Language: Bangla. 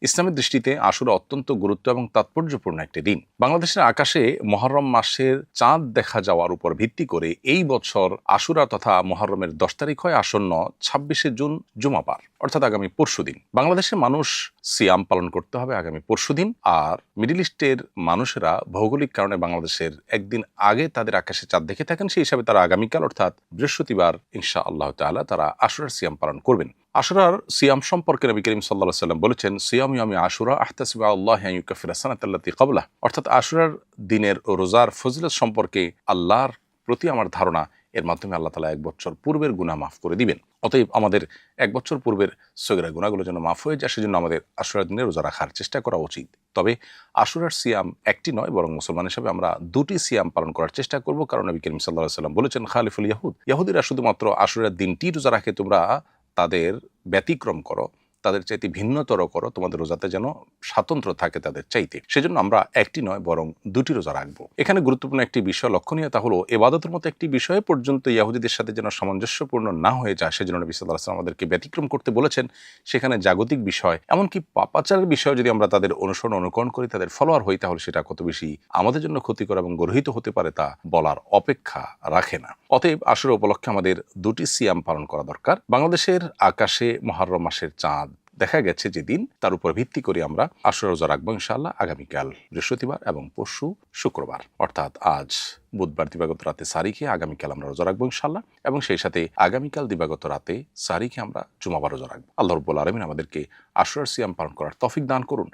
ইসলামের দৃষ্টিতে আশুরা অত্যন্ত গুরুত্ব এবং তাৎপর্যপূর্ণ একটি দিন। বাংলাদেশের আকাশে মুহররম মাসের চাঁদ দেখা যাওয়ার উপর ভিত্তি করে এই বছর আশুরা তথা মুহররমের 10 তারিখ হয় আসন্ন 26শে জুন জুমাবার, অর্থাৎ আগামী পরশুদিন। বাংলাদেশের মানুষ সিয়াম পালন করতে হবে আগামী পরশুদিন, আর মিডল ইস্টের মানুষেরা ভৌগোলিক কারণে বাংলাদেশের একদিন আগে তাদের আকাশে চাঁদ দেখে থাকেন, সেই হিসাবে তারা আগামীকাল অর্থাৎ বৃহস্পতিবার ইনশাআল্লাহ তাআলা তারা আশুরার সিয়াম পালন করবেন। আশুরার সিয়াম সম্পর্কে নবী করিম সাল্লাল্লাহু আলাইহি ওয়াসাল্লাম বলেছেন, সিয়াম ইয়ামি আশুরা আহতাসিবু আল্লাহ আন ইউকাফিরা সানাতাল্লাতী ক্বাবলাহ, অর্থাৎ আশুরার দিনের রোজার ফজিলত সম্পর্কে আল্লাহর প্রতি আমার ধারণা এর মাধ্যমে আল্লাহ তাআলা 1 বছর পূর্বের গুনাহ মাফ করে দিবেন। অতএব আমাদের 1 বছর পূর্বের সগীরা গুনাহগুলো যেন মাফ হয়ে যায়, সেজন্য আমাদের আশুরার দিনে রোজা রাখার চেষ্টা করা উচিত। তবে আশুরার সিয়াম একটি নয়, বরং মুসলমান হিসেবে আমরা 2টি সিয়াম পালন করার চেষ্টা করব, কারণ নবী করিম সাল্লাল্লাহু আলাইহি ওয়াসাল্লাম বলেছেন, খালিফুল ইয়াহুদ, ইহুদিরা শুধুমাত্র আশুরার দিনটি রোজা রাখে, তোমরা তাদের ব্যতিক্রম করো, তাদের চাইতে ভিন্নতর করো, তোমাদের রোজাতে যেন স্বাতন্ত্র্য থাকে তাদের চাইতে। সেজন্য আমরা একটি নয় বরং 2টি রোজা রাখবো। এখানে গুরুত্বপূর্ণ একটি বিষয় লক্ষণীয়, তা হলো ইবাদতের মতো একটি বিষয়ে পর্যন্ত ইহুদিদের সাথে যেন সামঞ্জস্যপূর্ণ না হয়ে যায়, সেজন্য নবী সাল্লাল্লাহু আলাইহি ওয়াসাল্লাম আমাদেরকে ব্যতিক্রম করতে বলেছেন। সেখানে জাগতিক বিষয়, এমনকি পাপাচারের বিষয় যদি আমরা তাদের অনুকরণ করি, তাদের ফলোয়ার হই, তাহলে সেটা কত বেশি আমাদের জন্য ক্ষতিকর এবং গর্হিত হতে পারে তা বলার অপেক্ষা রাখে না। অতএব আশুরা উপলক্ষে আমাদের 2টি সিয়াম পালন করা দরকার। বাংলাদেশের আকাশে মুহররম মাসের চাঁদ দেখা গেছে যেদিন, তার উপর ভিত্তি করে আমরা আশুরা রোজা রাখবো ইনশাআল্লাহ আগামীকাল বৃহস্পতিবার এবং পরশু শুক্রবার, অর্থাৎ আজ বুধবার দিবাগত রাতে সারিকে আগামীকাল আমরা রোজা রাখবো ইনশাআল্লাহ, এবং সেই সাথে আগামীকাল দিবাগত রাতে সারিকে আমরা জুমাবার রোজা রাখবো। আল্লাহ রাব্বুল আলামিন আমাদেরকে আশুরার সিয়াম পালন করার তৌফিক দান করুন।